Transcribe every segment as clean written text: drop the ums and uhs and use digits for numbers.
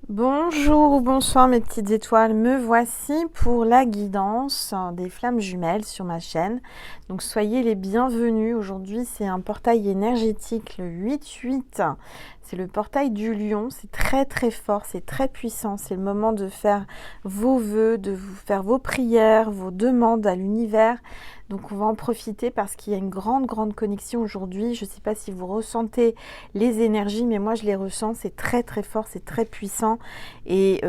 Bonjour ou bonsoir mes petites étoiles, me voici pour la guidance des flammes jumelles sur ma chaîne. Donc soyez les bienvenus. Aujourd'hui c'est un portail énergétique, le 8-8. C'est le portail du lion, c'est très fort, c'est très puissant. C'est le moment de faire vos vœux, de vous faire vos prières, vos demandes à l'univers. Donc on va en profiter parce qu'il y a une grande connexion aujourd'hui. Je ne sais pas si vous ressentez les énergies, mais moi je les ressens. C'est très fort, c'est très puissant. Et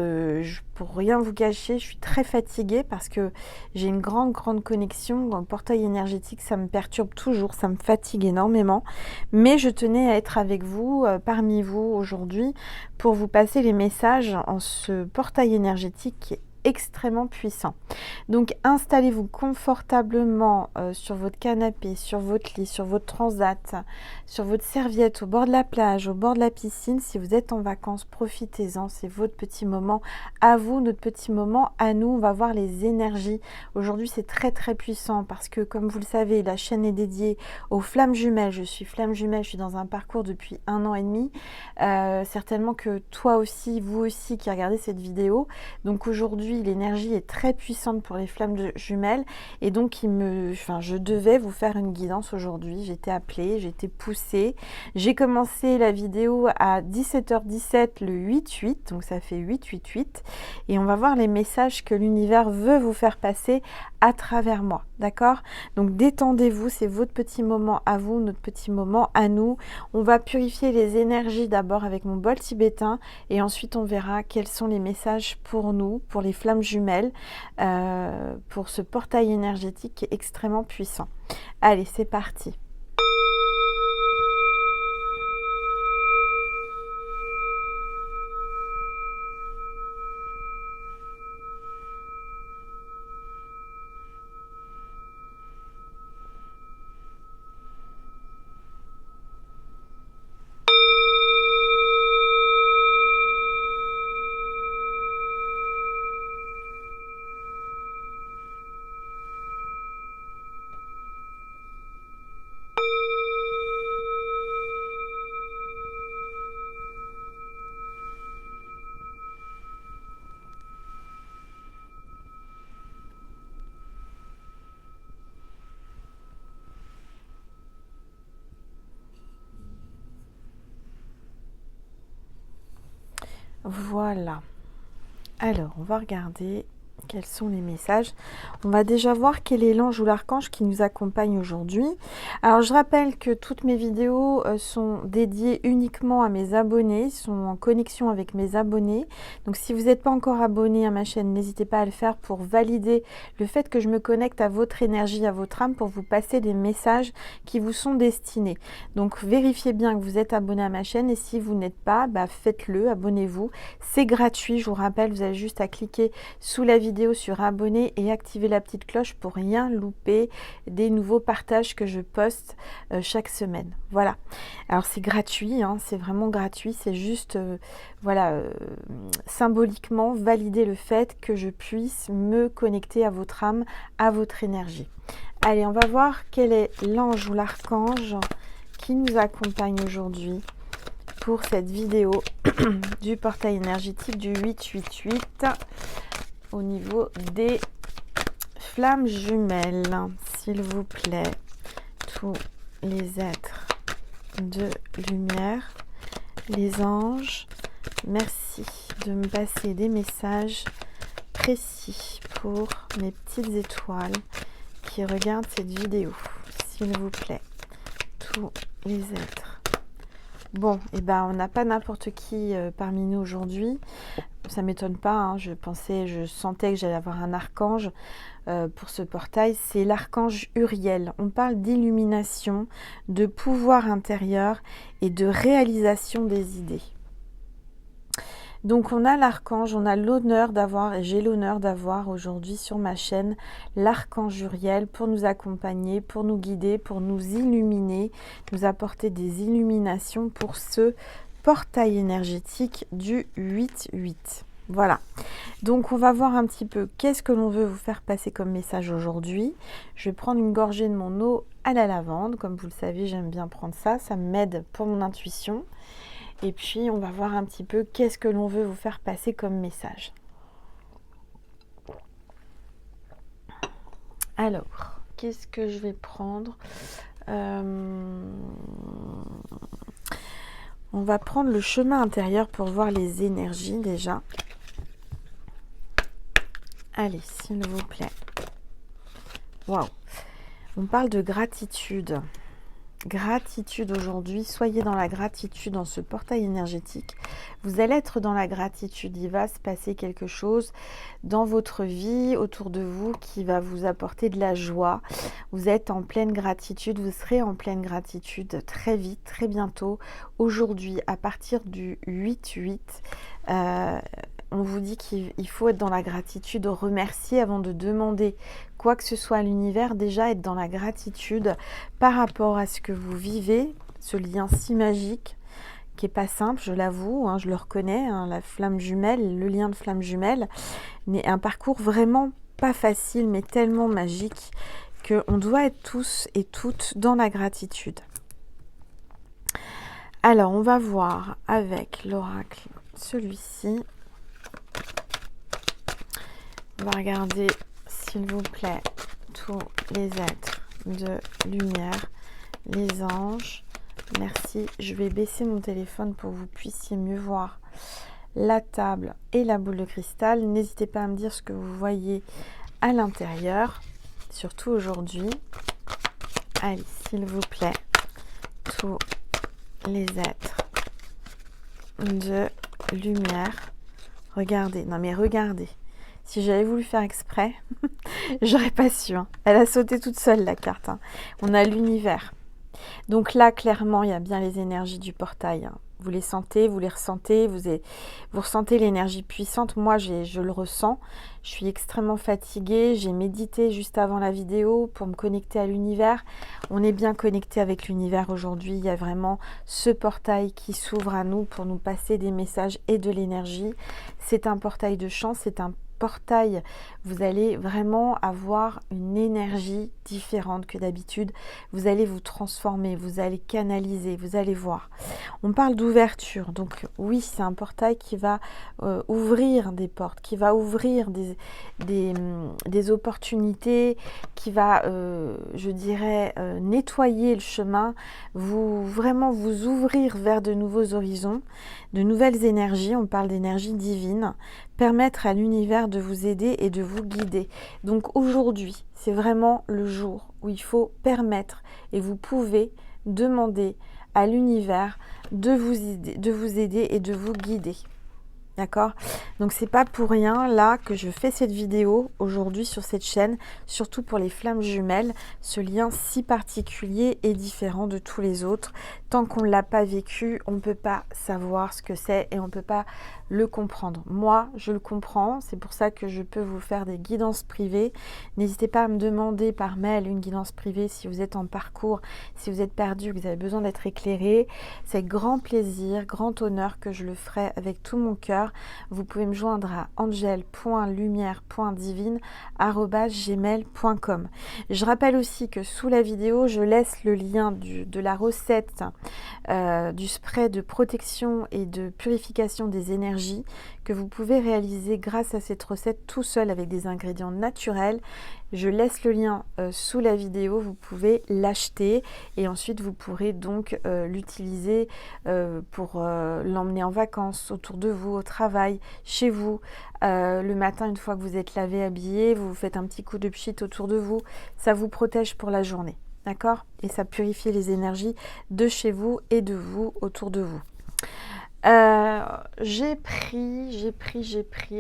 pour rien vous cacher, je suis très fatiguée parce que j'ai une grande connexion. Dans le portail énergétique, ça me perturbe toujours, ça me fatigue énormément. Mais je tenais à être avec vous, parmi vous aujourd'hui, pour vous passer les messages en ce portail énergétique qui est extrêmement puissant. Donc installez-vous confortablement sur votre canapé, sur votre lit, sur votre transat, sur votre serviette, au bord de la plage, au bord de la piscine. Si vous êtes en vacances, profitez-en, c'est votre petit moment à vous, notre petit moment à nous. On va voir les énergies. Aujourd'hui c'est très puissant parce que comme vous le savez, la chaîne est dédiée aux flammes jumelles. Je suis flamme jumelle, je suis dans un parcours depuis 1 an et demi. Certainement que toi aussi, vous aussi qui regardez cette vidéo. Donc aujourd'hui l'énergie est très puissante pour les flammes jumelles et donc je devais vous faire une guidance aujourd'hui. J'étais appelée, j'ai été poussée. J'ai commencé la vidéo à 17h17 le 8-8, donc ça fait 8-8-8 et on va voir les messages que l'univers veut vous faire passer à travers moi, d'accord? Donc détendez-vous, c'est votre petit moment à vous, notre petit moment à nous. On va purifier les énergies d'abord avec mon bol tibétain et ensuite on verra quels sont les messages pour nous, pour les flammes jumelles, pour ce portail énergétique qui est extrêmement puissant. Allez, c'est parti. Voilà. Alors, on va regarder quels sont les messages. On va déjà voir quel est l'ange ou l'archange qui nous accompagne aujourd'hui. Alors, je rappelle que toutes mes vidéos sont dédiées uniquement à mes abonnés, sont en connexion avec mes abonnés. Donc, si vous n'êtes pas encore abonné à ma chaîne, n'hésitez pas à le faire pour valider le fait que je me connecte à votre énergie, à votre âme, pour vous passer des messages qui vous sont destinés. Donc, vérifiez bien que vous êtes abonné à ma chaîne et si vous n'êtes pas, faites-le, abonnez-vous. C'est gratuit, je vous rappelle, vous avez juste à cliquer sous la vidéo sur abonner et activer la petite cloche pour rien louper des nouveaux partages que je poste chaque semaine. Voilà. Alors c'est gratuit, hein, c'est vraiment gratuit, c'est juste symboliquement valider le fait que je puisse me connecter à votre âme, à votre énergie. Allez, on va voir quel est l'ange ou l'archange qui nous accompagne aujourd'hui pour cette vidéo du portail énergétique du 888 au niveau des flammes jumelles. S'il vous plaît, tous les êtres de lumière, les anges, merci de me passer des messages précis pour mes petites étoiles qui regardent cette vidéo. S'il vous plaît, tous les êtres. Bon, on n'a pas n'importe qui parmi nous aujourd'hui. Ça m'étonne pas, hein. Je sentais que j'allais avoir un archange pour ce portail. C'est l'archange Uriel. On parle d'illumination, de pouvoir intérieur et de réalisation des idées. Donc on a l'archange, on a l'honneur d'avoir, et j'ai l'honneur d'avoir aujourd'hui sur ma chaîne l'archange Uriel pour nous accompagner, pour nous guider, pour nous illuminer, nous apporter des illuminations pour ce portail énergétique du 8-8. Voilà, donc on va voir un petit peu qu'est-ce que l'on veut vous faire passer comme message aujourd'hui. Je vais prendre une gorgée de mon eau à la lavande, comme vous le savez, j'aime bien prendre ça, ça m'aide pour mon intuition. Et puis, on va voir un petit peu qu'est-ce que l'on veut vous faire passer comme message. Alors, qu'est-ce que je vais prendre? On va prendre le chemin intérieur pour voir les énergies déjà. Allez, s'il vous plaît. Waouh! On parle de gratitude. Gratitude aujourd'hui. Soyez dans la gratitude dans ce portail énergétique. Vous allez être dans la gratitude. Il va se passer quelque chose dans votre vie, autour de vous, qui va vous apporter de la joie. Vous êtes en pleine gratitude. Vous serez en pleine gratitude très vite, très bientôt. Aujourd'hui, à partir du 8-8, on vous dit qu'il faut être dans la gratitude, remercier avant de demander quoi que ce soit à l'univers. Déjà être dans la gratitude par rapport à ce que vous vivez, ce lien si magique qui n'est pas simple, je l'avoue, je le reconnais, la flamme jumelle, le lien de flamme jumelle, mais un parcours vraiment pas facile mais tellement magique qu'on doit être tous et toutes dans la gratitude. Alors on va voir avec l'oracle celui-ci. On va regarder, s'il vous plaît, tous les êtres de lumière, les anges. Merci. Je vais baisser mon téléphone pour que vous puissiez mieux voir la table et la boule de cristal. N'hésitez pas à me dire ce que vous voyez à l'intérieur, surtout aujourd'hui. Allez, s'il vous plaît, tous les êtres de lumière. Regardez, non mais regardez. Si j'avais voulu faire exprès, j'aurais pas su. Elle a sauté toute seule la carte. On a l'univers. Donc là, clairement, il y a bien les énergies du portail. Vous les sentez, vous les ressentez, vous ressentez l'énergie puissante. Moi, je le ressens. Je suis extrêmement fatiguée. J'ai médité juste avant la vidéo pour me connecter à l'univers. On est bien connecté avec l'univers aujourd'hui. Il y a vraiment ce portail qui s'ouvre à nous pour nous passer des messages et de l'énergie. C'est un portail de chance, c'est un portail, vous allez vraiment avoir une énergie différente que d'habitude. Vous allez vous transformer, vous allez canaliser, vous allez voir. On parle d'ouverture, donc oui, c'est un portail qui va ouvrir des portes, qui va ouvrir des opportunités, qui va, je dirais, nettoyer le chemin, vraiment vous ouvrir vers de nouveaux horizons, de nouvelles énergies. On parle d'énergie divine, permettre à l'univers de vous aider et de vous guider. Donc aujourd'hui, c'est vraiment le jour où il faut permettre et vous pouvez demander à l'univers de vous aider et de vous guider. D'accord? Donc c'est pas pour rien là que je fais cette vidéo aujourd'hui sur cette chaîne, surtout pour les flammes jumelles, ce lien si particulier et différent de tous les autres. Tant qu'on ne l'a pas vécu, on ne peut pas savoir ce que c'est et on ne peut pas le comprendre. Moi, je le comprends, c'est pour ça que je peux vous faire des guidances privées. N'hésitez pas à me demander par mail une guidance privée si vous êtes en parcours, si vous êtes perdu, que vous avez besoin d'être éclairé. C'est avec grand plaisir, grand honneur que je le ferai avec tout mon cœur. Vous pouvez me joindre à angel.lumière.divine@gmail.com. Je rappelle aussi que sous la vidéo, je laisse le lien de la recette du spray de protection et de purification des énergies que vous pouvez réaliser grâce à cette recette tout seul avec des ingrédients naturels. Je laisse le lien sous la vidéo, vous pouvez l'acheter et ensuite vous pourrez donc l'utiliser pour l'emmener en vacances, autour de vous, au travail, chez vous. Le matin, une fois que vous êtes lavé, habillé, vous faites un petit coup de pchit autour de vous. Ça vous protège pour la journée, d'accord? Et ça purifie les énergies de chez vous et de vous, autour de vous. J'ai pris.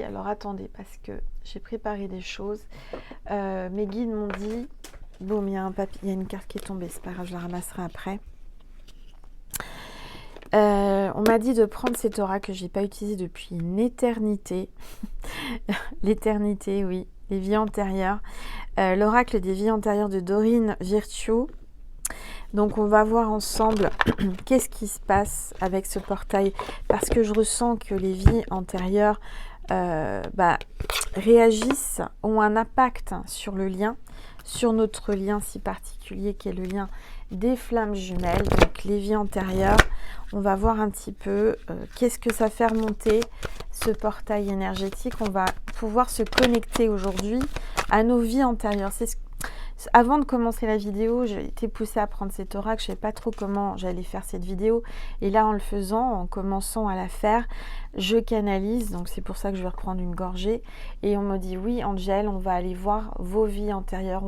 Alors attendez, parce que j'ai préparé des choses. Mes guides m'ont dit, bon, il y a une carte qui est tombée, c'est pas grave, je la ramasserai après. On m'a dit de prendre cet oracle que j'ai pas utilisé depuis une éternité. L'éternité, oui, les vies antérieures. L'oracle des vies antérieures de Dorine Virtue. Donc on va voir ensemble qu'est-ce qui se passe avec ce portail, parce que je ressens que les vies antérieures réagissent, ont un impact sur le lien, sur notre lien si particulier qui est le lien des flammes jumelles, donc les vies antérieures. On va voir un petit peu qu'est-ce que ça fait remonter ce portail énergétique. On va pouvoir se connecter aujourd'hui à nos vies antérieures. Avant de commencer la vidéo, j'ai été poussée à prendre cet oracle. Je ne savais pas trop comment j'allais faire cette vidéo. Et là, en le faisant, en commençant à la faire, je canalise. Donc, c'est pour ça que je vais reprendre une gorgée. Et on me dit, oui, Angel, on va aller voir vos vies antérieures.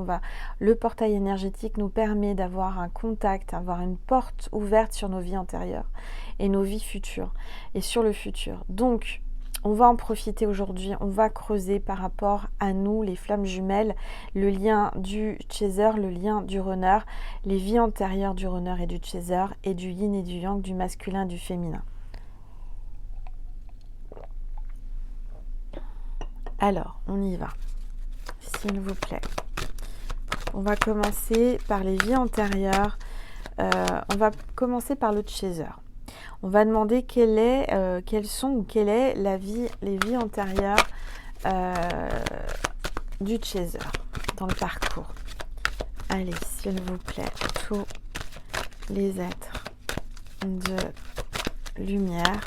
Le portail énergétique nous permet d'avoir un contact, avoir une porte ouverte sur nos vies antérieures et nos vies futures et sur le futur. Donc, on va en profiter aujourd'hui, on va creuser par rapport à nous, les flammes jumelles, le lien du chaser, le lien du runner, les vies antérieures du runner et du chaser, et du yin et du yang, du masculin et du féminin. Alors, on y va, s'il vous plaît. On va commencer par les vies antérieures, on va commencer par le chaser. On va demander quelle est les vies antérieures du chaser dans le parcours. Allez, s'il vous plaît, tous les êtres de lumière.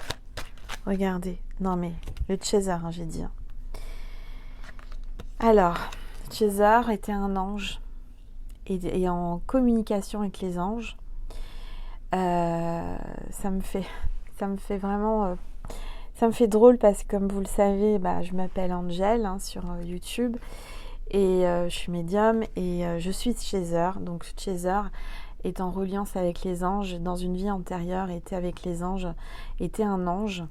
Regardez, non mais le chaser, hein, j'ai dit. Alors, le chaser était un ange et en communication avec les anges. Ça me fait vraiment ça me fait drôle parce que comme vous le savez, je m'appelle Angel sur YouTube et je suis médium et je suis chaser. Donc chaser est en reliance avec les anges. Dans une vie antérieure, était avec les anges, était un ange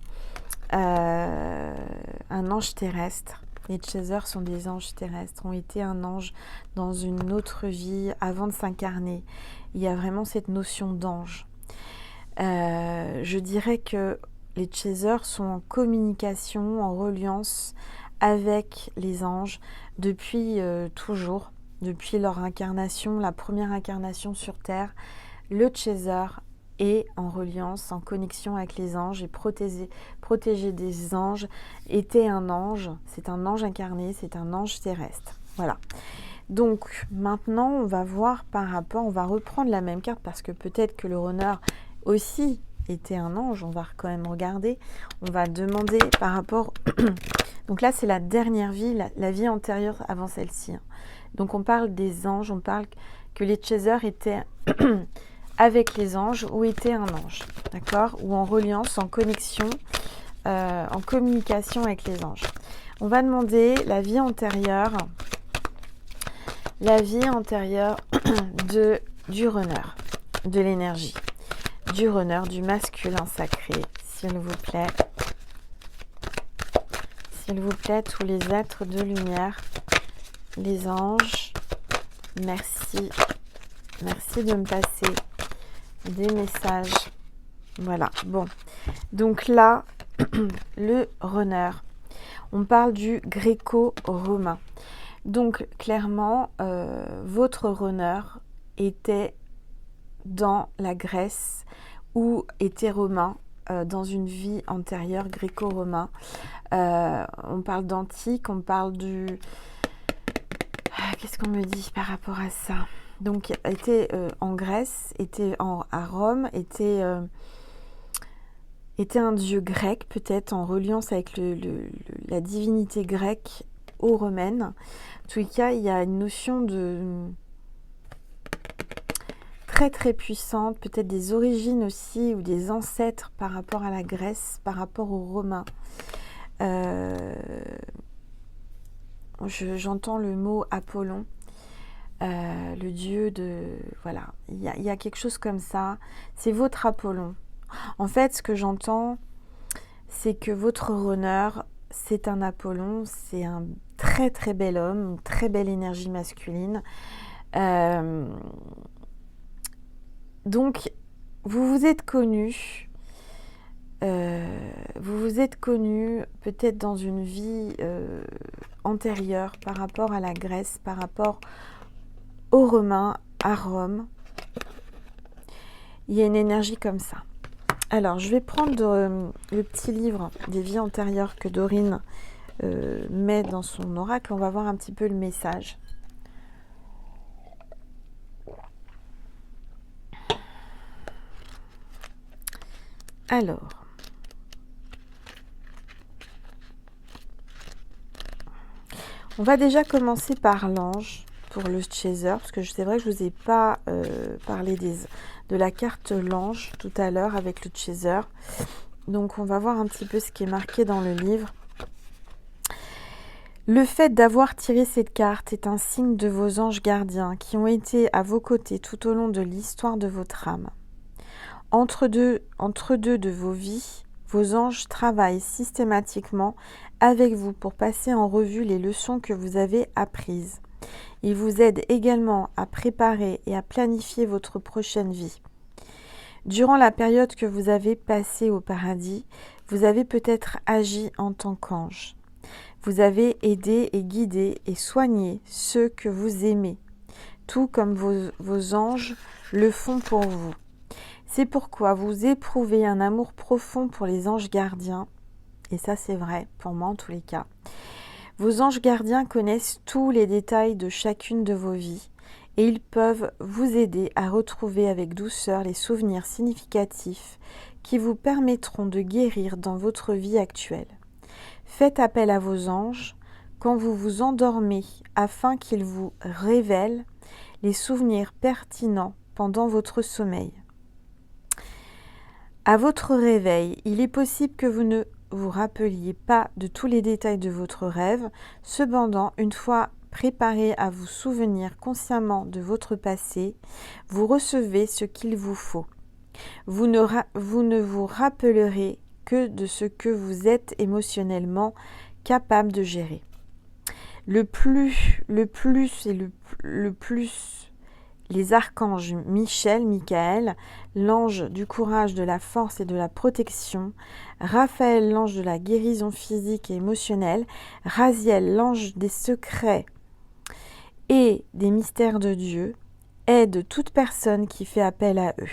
terrestre. Les chasers sont des anges terrestres, ont été un ange dans une autre vie avant de s'incarner. Il y a vraiment cette notion d'ange. Je dirais que les chasers sont en communication, en reliance avec les anges depuis toujours, depuis leur incarnation, la première incarnation sur Terre. Le chaser est en reliance, en connexion avec les anges et protégé des anges, était un ange, c'est un ange incarné, c'est un ange terrestre. Voilà. Donc maintenant, on va voir on va reprendre la même carte parce que peut-être que le runner aussi était un ange, on va quand même regarder, on va demander par rapport, donc là c'est la dernière vie, la vie antérieure avant celle-ci. Donc on parle des anges, on parle que les chasers étaient avec les anges ou étaient un ange, d'accord, ou en reliance, en connexion, en communication avec les anges. On va demander la vie antérieure du runner, de l'énergie, du runner, du masculin sacré, s'il vous plaît. S'il vous plaît, tous les êtres de lumière, les anges, merci. Merci de me passer des messages. Voilà, bon. Donc là, le runner. On parle du gréco-romain. Donc clairement, votre runner était dans la Grèce ou était romain dans une vie antérieure gréco-romain. On parle d'antique, on parle du... Qu'est-ce qu'on me dit par rapport à ça? Donc était en Grèce, était à Rome, était un dieu grec, peut-être en reliance avec la divinité grecque ou romaine. En tous les cas, il y a une notion de très très puissante, peut-être des origines aussi, ou des ancêtres par rapport à la Grèce, par rapport aux Romains. J'entends le mot Apollon, le dieu de... Voilà, il y a quelque chose comme ça. C'est votre Apollon. En fait, ce que j'entends, c'est que votre runner, c'est un Apollon, c'est un très très bel homme, une très belle énergie masculine. Donc, vous vous êtes connus, peut-être dans une vie antérieure par rapport à la Grèce, par rapport aux Romains, à Rome. Il y a une énergie comme ça. Alors, je vais prendre le petit livre des vies antérieures que Dorine met dans son oracle. On va voir un petit peu le message. Alors, on va déjà commencer par l'ange pour le chaser, parce que c'est vrai que je ne vous ai pas parlé de la carte l'ange tout à l'heure avec le chaser. Donc on va voir un petit peu ce qui est marqué dans le livre. Le fait d'avoir tiré cette carte est un signe de vos anges gardiens qui ont été à vos côtés tout au long de l'histoire de votre âme. Entre deux de vos vies, vos anges travaillent systématiquement avec vous pour passer en revue les leçons que vous avez apprises. Ils vous aident également à préparer et à planifier votre prochaine vie. Durant la période que vous avez passée au paradis, vous avez peut-être agi en tant qu'ange. Vous avez aidé et guidé et soigné ceux que vous aimez, tout comme vos anges le font pour vous. C'est pourquoi vous éprouvez un amour profond pour les anges gardiens, et ça c'est vrai pour moi en tous les cas. Vos anges gardiens connaissent tous les détails de chacune de vos vies et ils peuvent vous aider à retrouver avec douceur les souvenirs significatifs qui vous permettront de guérir dans votre vie actuelle. Faites appel à vos anges quand vous vous endormez afin qu'ils vous révèlent les souvenirs pertinents pendant votre sommeil. À votre réveil, il est possible que vous ne vous rappeliez pas de tous les détails de votre rêve. Cependant, une fois préparé à vous souvenir consciemment de votre passé, vous recevez ce qu'il vous faut. Vous ne vous rappellerez que de ce que vous êtes émotionnellement capable de gérer. Les archanges Michael, l'ange du courage, de la force et de la protection, Raphaël, l'ange de la guérison physique et émotionnelle, Raziel, l'ange des secrets et des mystères de Dieu, aident toute personne qui fait appel à eux.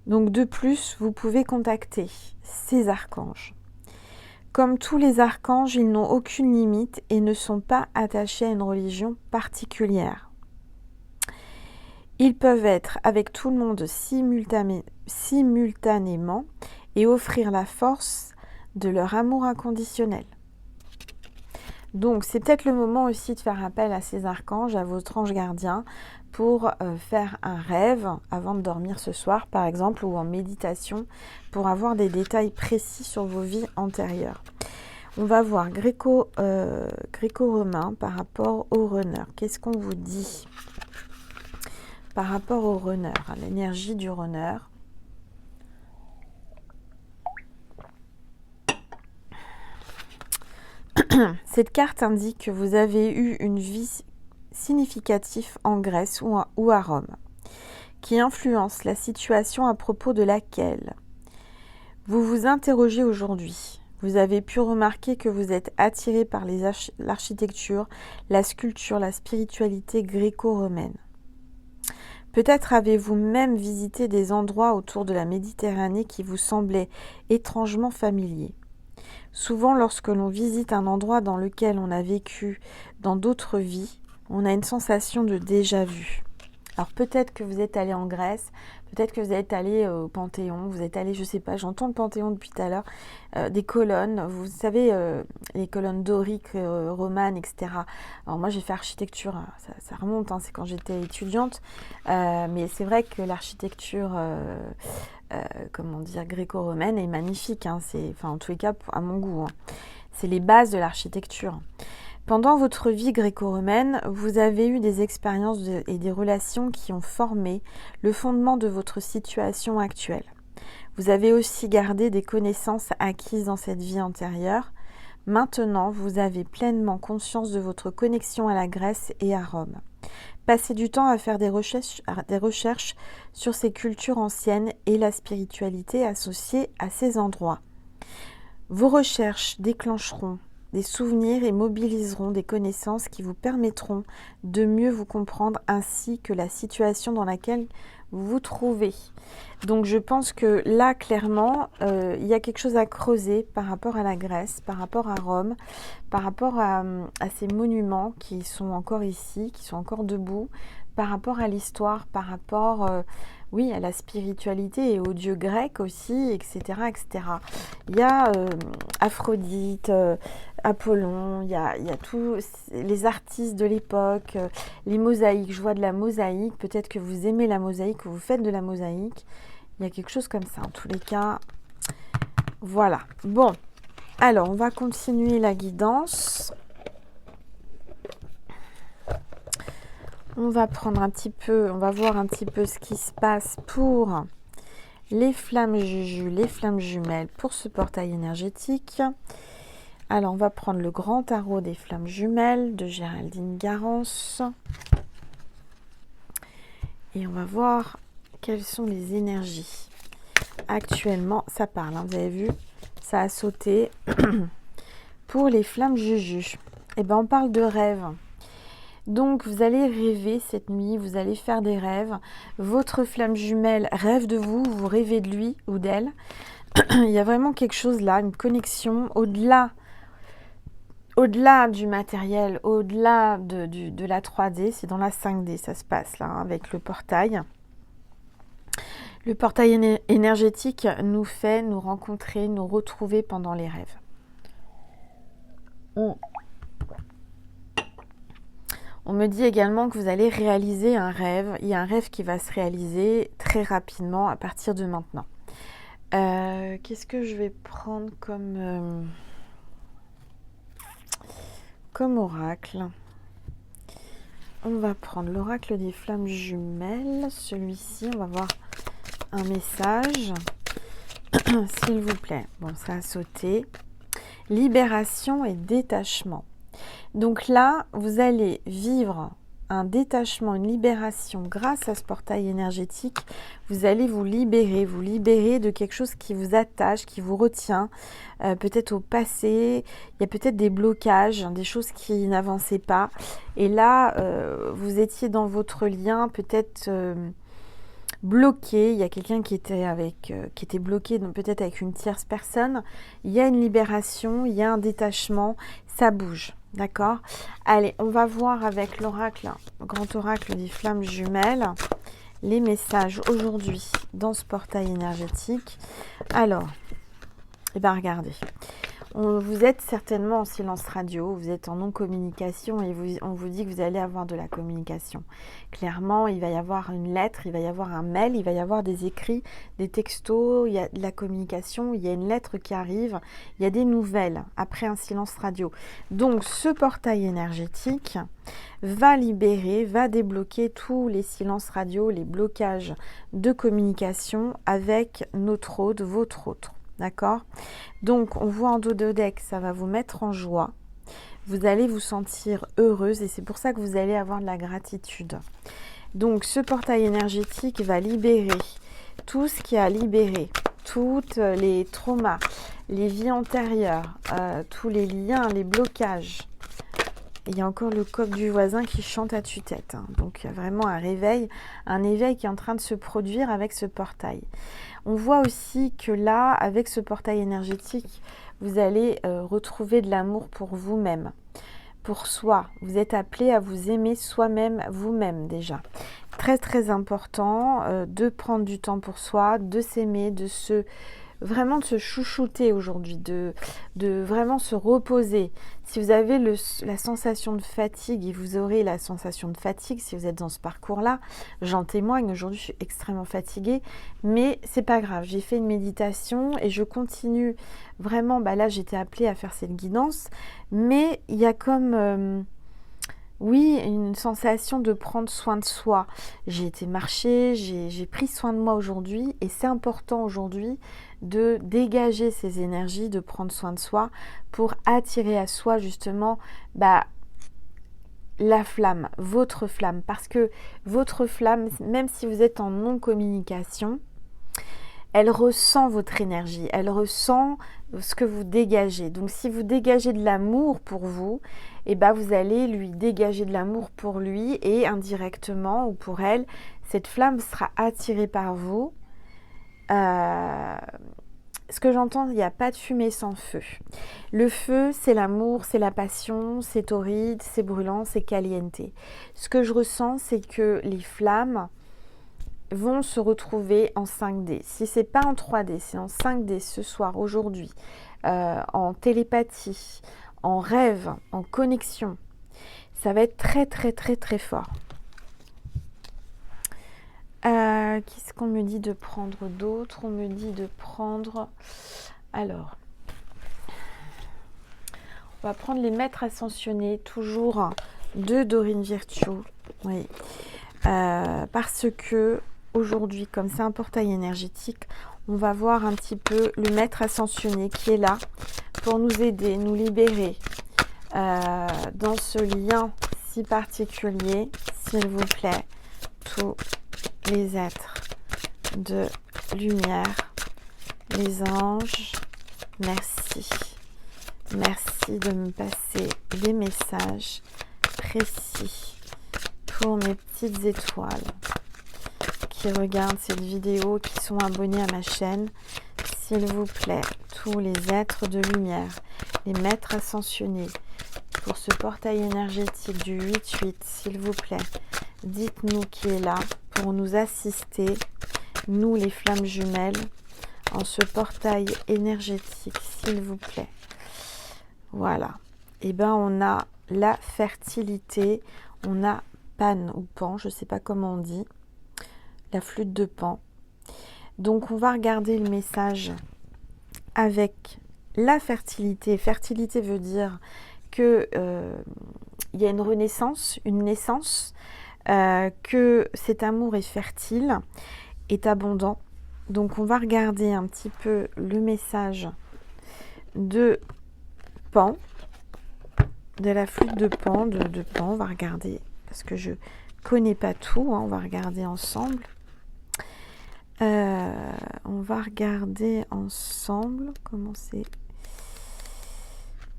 Donc de plus, vous pouvez contacter ces archanges. Comme tous les archanges, ils n'ont aucune limite et ne sont pas attachés à une religion particulière. Ils peuvent être avec tout le monde simultanément et offrir la force de leur amour inconditionnel. Donc, c'est peut-être le moment aussi de faire appel à ces archanges, à votre ange gardien, pour faire un rêve avant de dormir ce soir, par exemple, ou en méditation, pour avoir des détails précis sur vos vies antérieures. On va voir gréco-romain par rapport au runner. Qu'est-ce qu'on vous dit par rapport au runner, à l'énergie du runner? Cette carte indique que vous avez eu une vie significative en Grèce ou à Rome, qui influence la situation à propos de laquelle vous vous interrogez aujourd'hui. Vous avez pu remarquer que vous êtes attiré par l'architecture, la sculpture, la spiritualité gréco-romaine. Peut-être avez-vous même visité des endroits autour de la Méditerranée qui vous semblaient étrangement familiers. Souvent, lorsque l'on visite un endroit dans lequel on a vécu dans d'autres vies, on a une sensation de déjà-vu. Alors peut-être que vous êtes allé en Grèce, peut-être que vous êtes allé au Panthéon, vous êtes allé, je sais pas, j'entends le Panthéon depuis tout à l'heure, des colonnes, vous savez, les colonnes doriques, romanes, etc. Alors moi j'ai fait architecture, ça remonte, hein, c'est quand j'étais étudiante, mais c'est vrai que l'architecture, gréco-romaine est magnifique, hein, en tous les cas à mon goût, hein. C'est les bases de l'architecture. Pendant votre vie gréco-romaine, vous avez eu des expériences et des relations qui ont formé le fondement de votre situation actuelle. Vous avez aussi gardé des connaissances acquises dans cette vie antérieure. Maintenant, vous avez pleinement conscience de votre connexion à la Grèce et à Rome. Passez du temps à faire des recherches sur ces cultures anciennes et la spiritualité associée à ces endroits. Vos recherches déclencheront des souvenirs et mobiliseront des connaissances qui vous permettront de mieux vous comprendre ainsi que la situation dans laquelle vous vous trouvez. Donc je pense que là, clairement, il y a quelque chose à creuser par rapport à la Grèce, par rapport à Rome, par rapport à ces monuments qui sont encore ici, qui sont encore debout, par rapport à l'histoire, par rapport, oui, à la spiritualité et aux dieux grecs aussi, etc., etc. Il y a Aphrodite, Apollon, il y a tous les artistes de l'époque, les mosaïques. Je vois de la mosaïque. Peut-être que vous aimez la mosaïque ou vous faites de la mosaïque. Il y a quelque chose comme ça. En tous les cas, voilà. Bon, alors on va continuer la guidance. On va prendre un petit peu, on va voir un petit peu ce qui se passe pour les flammes juju, les flammes jumelles pour ce portail énergétique. Alors, on va prendre le grand tarot des flammes jumelles de Géraldine Garance. Et on va voir quelles sont les énergies. Actuellement, ça parle, hein, vous avez vu, ça a sauté. Pour les flammes juju, eh ben, on parle de rêve. Donc, vous allez rêver cette nuit, vous allez faire des rêves. Votre flamme jumelle rêve de vous, vous rêvez de lui ou d'elle. Il y a vraiment quelque chose là, une connexion au-delà du matériel, au-delà de la 3D. C'est dans la 5D, ça se passe là, hein, avec le portail. Le portail énergétique nous fait nous rencontrer, nous retrouver pendant les rêves. On me dit également que vous allez réaliser un rêve. Il y a un rêve qui va se réaliser très rapidement à partir de maintenant. Qu'est-ce que je vais prendre comme oracle? On va prendre l'oracle des flammes jumelles. Celui-ci, on va voir un message. S'il vous plaît. Bon, ça a sauté. Libération et détachement. Donc là, vous allez vivre un détachement, une libération grâce à ce portail énergétique. Vous allez vous libérer de quelque chose qui vous attache, qui vous retient, peut-être au passé. Il y a peut-être des blocages, des choses qui n'avançaient pas. Et là, vous étiez dans votre lien, peut-être bloqué. Il y a quelqu'un qui était bloqué, donc peut-être avec une tierce personne. Il y a une libération, il y a un détachement, ça bouge. D'accord? Allez, on va voir avec l'oracle, le grand oracle des flammes jumelles, les messages aujourd'hui dans ce portail énergétique. Alors, regardez. Vous êtes certainement en silence radio, vous êtes en non-communication et on vous dit que vous allez avoir de la communication. Clairement, il va y avoir une lettre, il va y avoir un mail, il va y avoir des écrits, des textos, il y a de la communication, il y a une lettre qui arrive, il y a des nouvelles après un silence radio. Donc, ce portail énergétique va libérer, va débloquer tous les silences radio, les blocages de communication avec notre hôte, votre autre. D'accord? Donc, on voit en dos de deck, ça va vous mettre en joie. Vous allez vous sentir heureuse et c'est pour ça que vous allez avoir de la gratitude. Donc, ce portail énergétique va libérer tout ce qui a libéré, tous les traumas, les vies antérieures, tous les liens, les blocages. Il y a encore le coq du voisin qui chante à tue-tête. Hein. Donc, il y a vraiment un éveil qui est en train de se produire avec ce portail. On voit aussi que là, avec ce portail énergétique, vous allez retrouver de l'amour pour vous-même, pour soi. Vous êtes appelé à vous aimer soi-même, vous-même déjà. Très, très important de prendre du temps pour soi, de s'aimer, vraiment de se chouchouter aujourd'hui, de vraiment se reposer. Si vous avez la sensation de fatigue, et vous aurez la sensation de fatigue si vous êtes dans ce parcours-là, j'en témoigne, aujourd'hui je suis extrêmement fatiguée, mais c'est pas grave, j'ai fait une méditation et je continue vraiment, là j'étais appelée à faire cette guidance, mais il y a comme... oui, une sensation de prendre soin de soi. J'ai été marcher, j'ai pris soin de moi aujourd'hui et c'est important aujourd'hui de dégager ces énergies, de prendre soin de soi pour attirer à soi justement la flamme, votre flamme. Parce que votre flamme, même si vous êtes en non-communication, elle ressent votre énergie, elle ressent ce que vous dégagez. Donc si vous dégagez de l'amour pour vous, vous allez lui dégager de l'amour pour lui et indirectement ou pour elle, cette flamme sera attirée par vous. ce que j'entends, il n'y a pas de fumée sans feu. Le feu, c'est l'amour, c'est la passion, c'est torride, c'est brûlant, c'est caliente. Ce que je ressens, c'est que les flammes vont se retrouver en 5D. Si c'est pas en 3D, c'est en 5D ce soir, aujourd'hui, en télépathie, en rêve, en connexion. Ça va être très, très, très, très fort. Qu'est-ce qu'on me dit de prendre d'autres? On me dit de prendre... Alors, on va prendre les maîtres ascensionnés, toujours de Dorine Virtue. Oui. Parce que aujourd'hui, comme c'est un portail énergétique, on va voir un petit peu le maître ascensionné qui est là pour nous aider, nous libérer dans ce lien si particulier, s'il vous plaît, tous les êtres de lumière, les anges, merci. Merci de me passer des messages précis pour mes petites étoiles qui regardent cette vidéo, qui sont abonnés à ma chaîne. S'il vous plaît, tous les êtres de lumière, les maîtres ascensionnés, pour ce portail énergétique du 8-8, s'il vous plaît, dites-nous qui est là pour nous assister, nous les flammes jumelles, en ce portail énergétique, s'il vous plaît. Voilà. Et ben on a la fertilité, on a Pan ou Pan, je ne sais pas comment on dit, la flûte de Pan. Donc on va regarder le message avec la fertilité. Fertilité veut dire que y a une renaissance, une naissance, que cet amour est fertile, est abondant. Donc on va regarder un petit peu le message de Pan, de la flûte de Pan, de Pan. On va regarder, parce que je connais pas tout, hein, on va regarder ensemble. On va regarder ensemble comment c'est.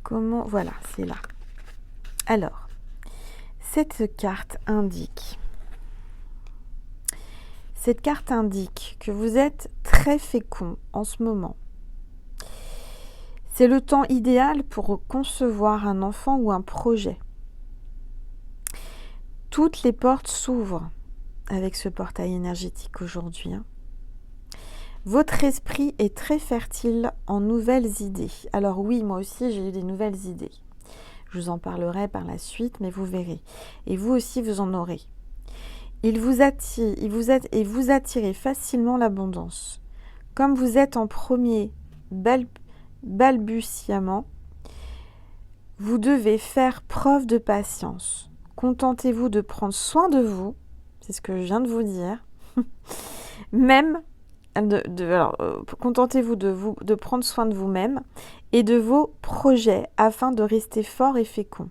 Comment, voilà, c'est là. Alors, cette carte indique que vous êtes très fécond en ce moment. C'est le temps idéal pour concevoir un enfant ou un projet. Toutes les portes s'ouvrent avec ce portail énergétique aujourd'hui. Votre esprit est très fertile en nouvelles idées. Alors oui, moi aussi, j'ai eu des nouvelles idées. Je vous en parlerai par la suite, mais vous verrez. Et vous aussi, vous en aurez. Il vous attire, et vous attirez facilement l'abondance. Comme vous êtes en premier balbutiement, vous devez faire preuve de patience. Contentez-vous de prendre soin de vous, c'est ce que je viens de vous dire. Même contentez-vous de prendre soin de vous-même et de vos projets afin de rester fort et fécond.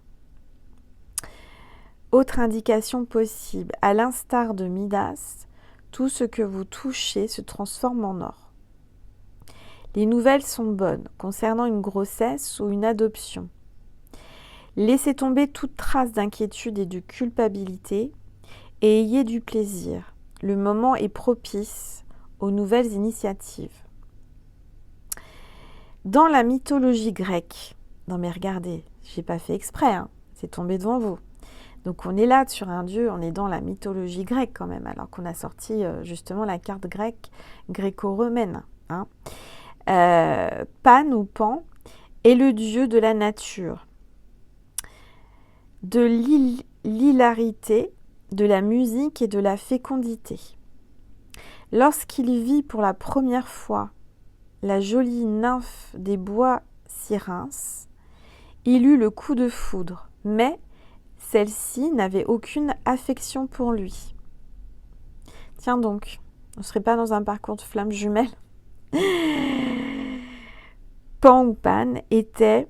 Autre indication possible, à l'instar de Midas, tout ce que vous touchez se transforme en or. Les nouvelles sont bonnes concernant une grossesse ou une adoption. Laissez tomber toute trace d'inquiétude et de culpabilité et ayez du plaisir. Le moment est propice aux nouvelles initiatives. Dans la mythologie grecque, non mais regardez, j'ai pas fait exprès, hein, c'est tombé devant vous. Donc on est là sur un dieu, on est dans la mythologie grecque quand même, alors qu'on a sorti justement la carte grecque gréco-romaine. Hein. Pan ou Pan est le dieu de la nature, de l'hilarité, de la musique et de la fécondité. Lorsqu'il vit pour la première fois la jolie nymphe des bois Syrinx, il eut le coup de foudre, mais celle-ci n'avait aucune affection pour lui. Tiens donc, on ne serait pas dans un parcours de flammes jumelles? Pan ou Pan était,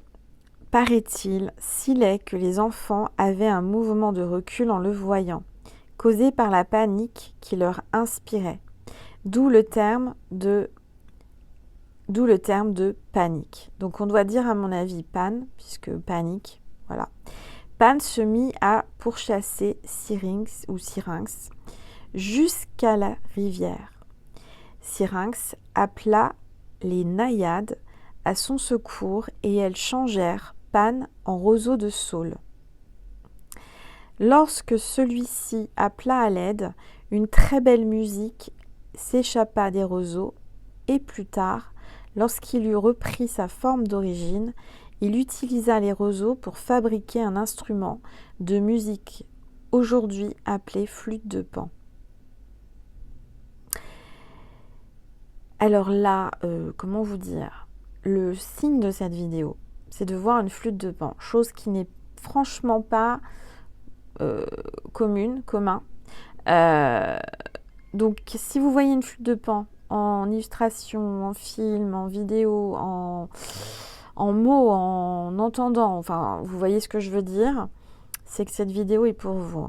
paraît-il, si laid que les enfants avaient un mouvement de recul en le voyant, causé par la panique qui leur inspirait. D'où le terme de panique. Donc on doit dire à mon avis Pan, puisque panique, voilà. Pan se mit à pourchasser Syrinx jusqu'à la rivière. Syrinx appela les naïades à son secours et elles changèrent Pan en roseau de saule. Lorsque celui-ci appela à l'aide, une très belle musique s'échappa des roseaux et plus tard, lorsqu'il eut repris sa forme d'origine, il utilisa les roseaux pour fabriquer un instrument de musique aujourd'hui appelé flûte de Pan. Alors là, comment vous dire, le signe de cette vidéo, c'est de voir une flûte de Pan, chose qui n'est franchement pas commun. Donc si vous voyez une flûte de Pan en illustration, en film, en vidéo, en mots, en entendant, enfin vous voyez ce que je veux dire, c'est que cette vidéo est pour vous.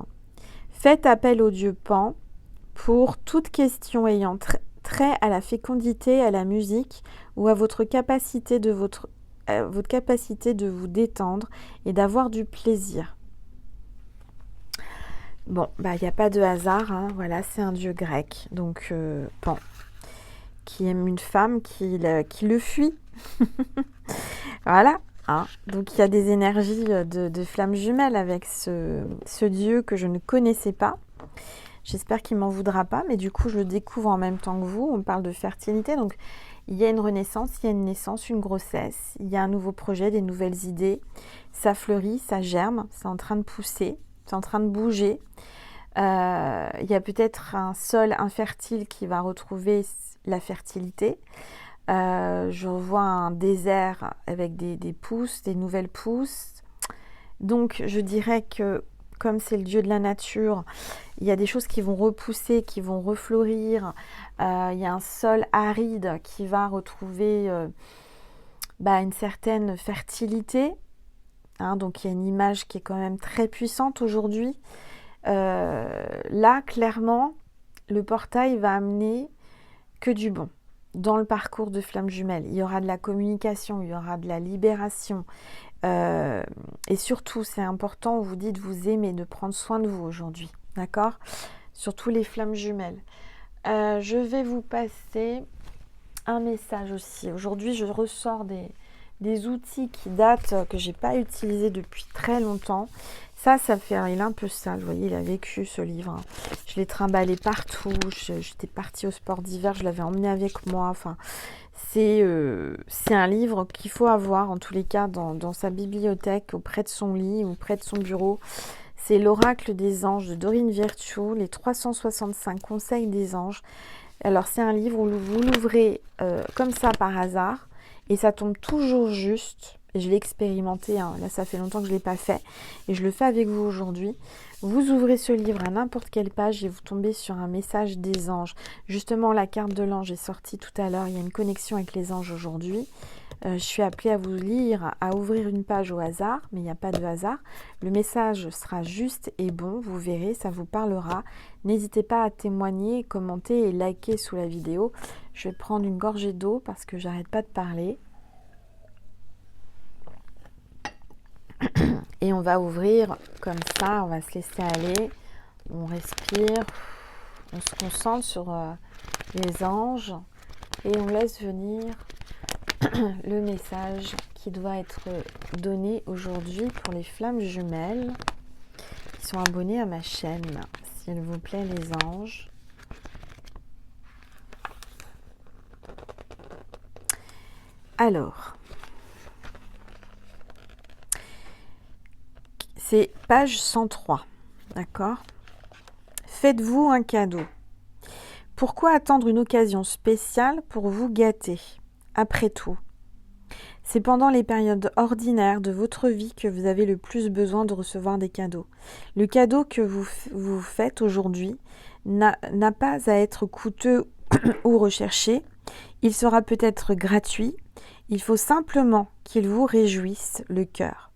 Faites appel au dieu Pan pour toute question ayant trait à la fécondité, à la musique ou à votre capacité de vous détendre et d'avoir du plaisir. Bon, il n'y a pas de hasard, hein. Voilà, c'est un dieu grec, donc Pan, qui aime une femme qui le fuit. Voilà, hein. Donc il y a des énergies de flammes jumelles avec ce dieu que je ne connaissais pas. J'espère qu'il ne m'en voudra pas, mais du coup je le découvre en même temps que vous. On parle de fertilité, donc il y a une renaissance, il y a une naissance, une grossesse, il y a un nouveau projet, des nouvelles idées. Ça fleurit, ça germe, c'est en train de pousser. C'est en train de bouger. Il y a peut-être un sol infertile qui va retrouver la fertilité. Je vois un désert avec des pousses, des nouvelles pousses. Donc je dirais que comme c'est le dieu de la nature, il y a des choses qui vont repousser, qui vont refleurir. Il y a un sol aride qui va retrouver une certaine fertilité. Hein, donc il y a une image qui est quand même très puissante aujourd'hui. Là, clairement, le portail va amener que du bon dans le parcours de flammes jumelles. Il y aura de la communication, il y aura de la libération. Et surtout, c'est important, on vous dit de vous aimer, de prendre soin de vous aujourd'hui. D'accord ? Surtout les flammes jumelles. Je vais vous passer un message aussi. Aujourd'hui, je ressors des outils qui datent, que j'ai pas utilisés depuis très longtemps. Ça fait, il est un peu sale, vous voyez, il a vécu ce livre. Je l'ai trimballé partout, j'étais partie au sport d'hiver, je l'avais emmené avec moi. Enfin, c'est un livre qu'il faut avoir, en tous les cas, dans sa bibliothèque, auprès de son lit ou près de son bureau. C'est l'Oracle des anges de Dorine Virtue, les 365 conseils des anges. Alors, c'est un livre où vous l'ouvrez comme ça par hasard, et ça tombe toujours juste. Et je l'ai expérimenté, hein. Là ça fait longtemps que je ne l'ai pas fait, et je le fais avec vous aujourd'hui. Vous ouvrez ce livre à n'importe quelle page et vous tombez sur un message des anges. Justement, la carte de l'ange est sortie tout à l'heure, il y a une connexion avec les anges aujourd'hui. Je suis appelée à vous lire, à ouvrir une page au hasard, mais il n'y a pas de hasard. Le message sera juste et bon, vous verrez, ça vous parlera. N'hésitez pas à témoigner, commenter et liker sous la vidéo. Je vais prendre une gorgée d'eau parce que j'arrête pas de parler. Et on va ouvrir comme ça, on va se laisser aller, on respire, on se concentre sur les anges et on laisse venir le message qui doit être donné aujourd'hui pour les flammes jumelles qui sont abonnés à ma chaîne, s'il vous plaît les anges. Alors, c'est page 103, d'accord ? Faites-vous un cadeau. Pourquoi attendre une occasion spéciale pour vous gâter ? Après tout, c'est pendant les périodes ordinaires de votre vie que vous avez le plus besoin de recevoir des cadeaux. Le cadeau que vous faites aujourd'hui n'a pas à être coûteux ou recherché. Il sera peut-être gratuit. Il faut simplement qu'il vous réjouisse le cœur.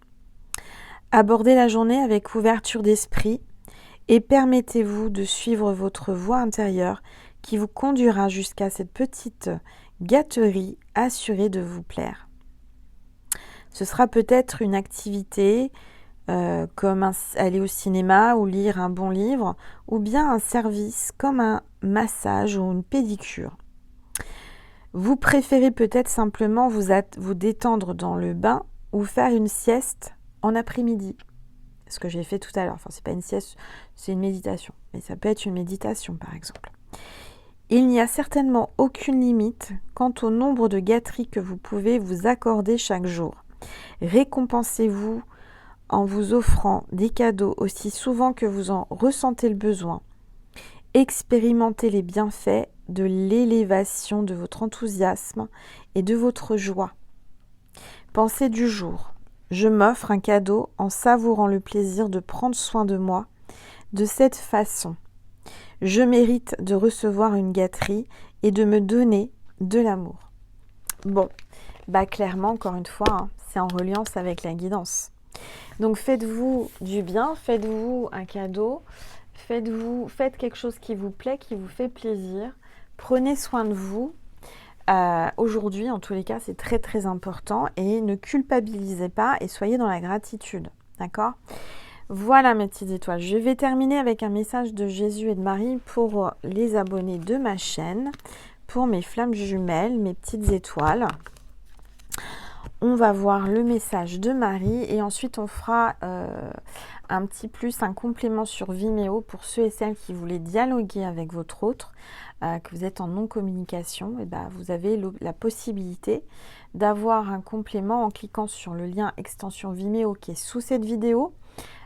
Abordez la journée avec ouverture d'esprit et permettez-vous de suivre votre voie intérieure qui vous conduira jusqu'à cette petite gâterie assurée de vous plaire. Ce sera peut-être une activité comme aller au cinéma ou lire un bon livre, ou bien un service comme un massage ou une pédicure. Vous préférez peut-être simplement vous détendre dans le bain ou faire une sieste en après-midi. Ce que j'ai fait tout à l'heure. Enfin, c'est pas une sieste, c'est une méditation. Mais ça peut être une méditation, par exemple. Il n'y a certainement aucune limite quant au nombre de gâteries que vous pouvez vous accorder chaque jour. Récompensez-vous en vous offrant des cadeaux aussi souvent que vous en ressentez le besoin. Expérimentez les bienfaits de l'élévation de votre enthousiasme et de votre joie. Pensée du jour. Je m'offre un cadeau en savourant le plaisir de prendre soin de moi de cette façon. Je mérite de recevoir une gâterie et de me donner de l'amour. Bon, clairement, encore une fois, hein, c'est en reliance avec la guidance. Donc faites-vous du bien, faites-vous un cadeau, faites quelque chose qui vous plaît, qui vous fait plaisir. Prenez soin de vous. Aujourd'hui, en tous les cas, c'est très très important et ne culpabilisez pas et soyez dans la gratitude. D'accord ? Voilà mes petites étoiles. Je vais terminer avec un message de Jésus et de Marie pour les abonnés de ma chaîne, pour mes flammes jumelles, mes petites étoiles. On va voir le message de Marie et ensuite on fera un petit plus, un complément sur Vimeo pour ceux et celles qui voulaient dialoguer avec votre autre, que vous êtes en non-communication. Et vous avez la possibilité d'avoir un complément en cliquant sur le lien extension Vimeo qui est sous cette vidéo.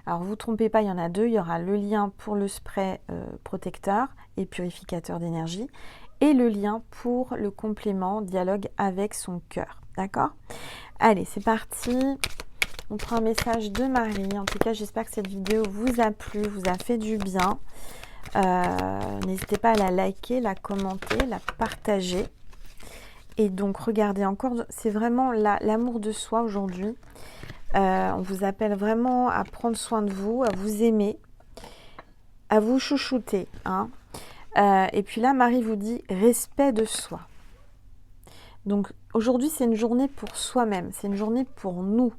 Alors vous ne trompez pas, il y en a deux. Il y aura le lien pour le spray protecteur et purificateur d'énergie et le lien pour le complément dialogue avec son cœur. D'accord ? Allez, c'est parti. On prend un message de Marie. En tout cas, j'espère que cette vidéo vous a plu, vous a fait du bien. N'hésitez pas à la liker, la commenter, la partager. Et donc, regardez encore, c'est vraiment l'amour de soi aujourd'hui. On vous appelle vraiment à prendre soin de vous, à vous aimer, à vous chouchouter. Hein. Et puis là, Marie vous dit respect de soi. Donc aujourd'hui, c'est une journée pour soi-même, c'est une journée pour nous.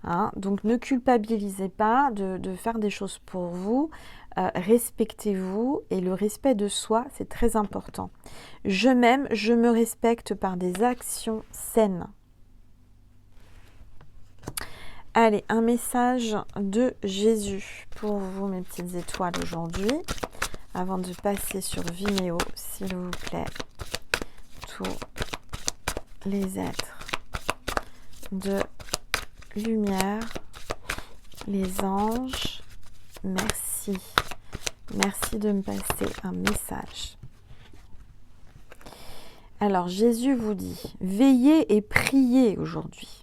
Hein. Donc ne culpabilisez pas de faire des choses pour vous, respectez-vous et le respect de soi, c'est très important. Je m'aime, je me respecte par des actions saines. Allez, un message de Jésus pour vous, mes petites étoiles, aujourd'hui. Avant de passer sur Vimeo, s'il vous plaît, tous les êtres de lumière, les anges, merci. Merci de me passer un message. Alors, Jésus vous dit, veillez et priez aujourd'hui.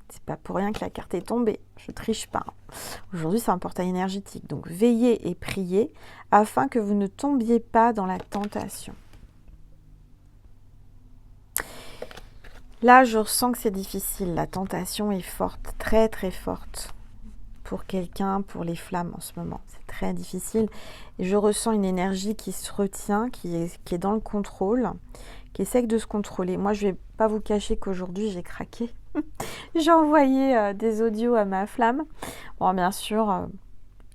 C'est pas pour rien que la carte est tombée, je triche pas. Aujourd'hui, c'est un portail énergétique. Donc, veillez et priez afin que vous ne tombiez pas dans la tentation. Là, je ressens que c'est difficile. La tentation est forte, très très forte. Pour quelqu'un, pour les flammes en ce moment. C'est très difficile. Et je ressens une énergie qui se retient, qui est dans le contrôle, qui essaie de se contrôler. Moi, je ne vais pas vous cacher qu'aujourd'hui, j'ai craqué. J'ai envoyé des audios à ma flamme. Bon, bien sûr,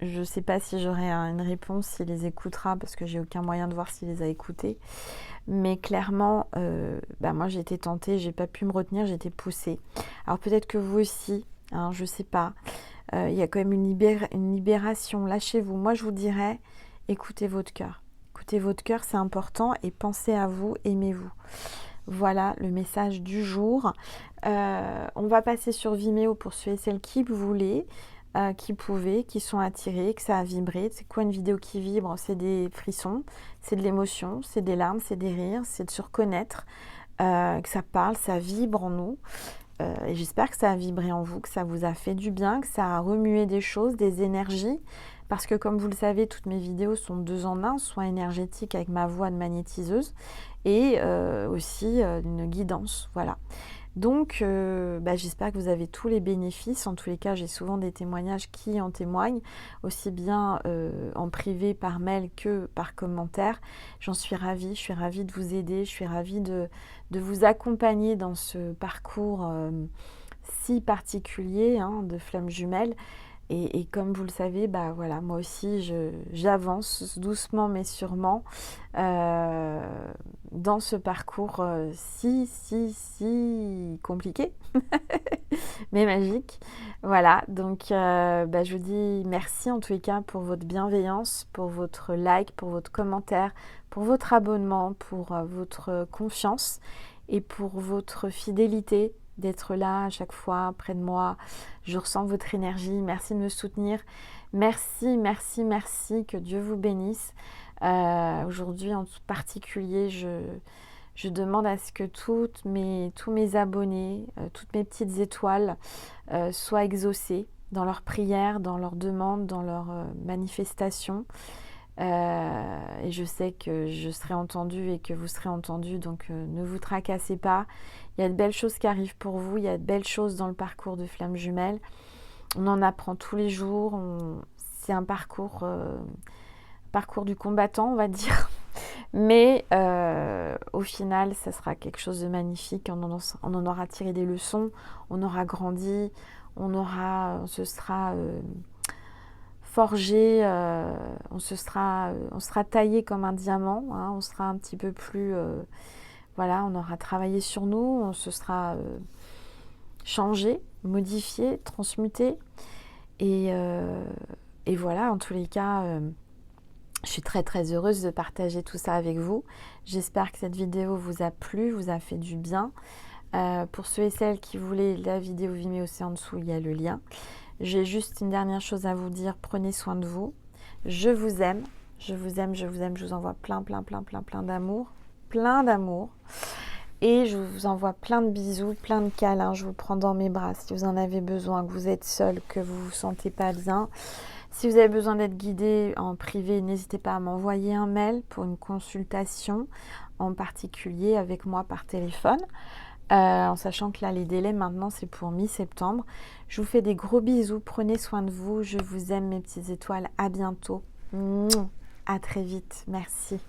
je ne sais pas si j'aurai une réponse, s'il les écoutera, parce que j'ai aucun moyen de voir s'il les a écoutés. Mais clairement, moi, j'ai été tentée, j'ai pas pu me retenir, j'ai été poussée. Alors peut-être que vous aussi, hein, je ne sais pas. Il y a quand même une libération. Lâchez-vous. Moi, je vous dirais, écoutez votre cœur. Écoutez votre cœur, c'est important. Et pensez à vous, aimez-vous. Voilà le message du jour. On va passer sur Vimeo pour ceux et celles qui voulaient, qui pouvaient, qui sont attirés, que ça a vibré. C'est quoi une vidéo qui vibre? C'est des frissons, c'est de l'émotion, c'est des larmes, c'est des rires, c'est de se reconnaître, que ça parle, ça vibre en nous. Et j'espère que ça a vibré en vous, que ça vous a fait du bien, que ça a remué des choses, des énergies. Parce que comme vous le savez, toutes mes vidéos sont 2 en 1, soit énergétique avec ma voix de magnétiseuse et aussi une guidance. Voilà. Donc, j'espère que vous avez tous les bénéfices. En tous les cas, j'ai souvent des témoignages qui en témoignent, aussi bien en privé, par mail que par commentaire. J'en suis ravie. Je suis ravie de vous aider. Je suis ravie de vous accompagner dans ce parcours si particulier de flammes jumelles. Et comme vous le savez, bah voilà, moi aussi, j'avance doucement mais sûrement dans ce parcours si compliqué, mais magique. Voilà, donc bah, je vous dis merci en tous les cas pour votre bienveillance, pour votre like, pour votre commentaire, pour votre abonnement, pour votre confiance et pour votre fidélité d'être là à chaque fois près de moi. Je ressens votre énergie. Merci de me soutenir. Merci, merci, merci. Que Dieu vous bénisse. Aujourd'hui en particulier, je demande à ce que tous mes abonnés, toutes mes petites étoiles soient exaucés dans leurs prières, dans leurs demandes, dans leurs manifestations. Et je sais que je serai entendue et que vous serez entendus, donc ne vous tracassez pas. Il y a de belles choses qui arrivent pour vous, il y a de belles choses dans le parcours de Flammes Jumelles. On en apprend tous les jours, c'est un parcours du combattant, on va dire. Mais au final, ça sera quelque chose de magnifique. On en aura tiré des leçons, on aura grandi, on se sera forgé, on sera taillé comme un diamant, hein, on sera un petit peu plus, voilà, on aura travaillé sur nous, on se sera changé, modifié, transmuté, et voilà, en tous les cas, je suis très très heureuse de partager tout ça avec vous. J'espère que cette vidéo vous a plu, vous a fait du bien. Pour ceux et celles qui voulaient la vidéo Vimeo, c'est en dessous, il y a le lien. J'ai juste une dernière chose à vous dire, prenez soin de vous. Je vous aime, je vous aime, je vous aime. Je vous envoie plein d'amour, plein d'amour. Et je vous envoie plein de bisous, plein de câlins. Je vous prends dans mes bras si vous en avez besoin, que vous êtes seul, que vous vous sentez pas bien. Si vous avez besoin d'être guidé en privé, n'hésitez pas à m'envoyer un mail pour une consultation en particulier avec moi par téléphone. En sachant que là, les délais maintenant, c'est pour mi-septembre. Je vous fais des gros bisous. Prenez soin de vous. Je vous aime, mes petites étoiles. À bientôt. À très vite. Merci.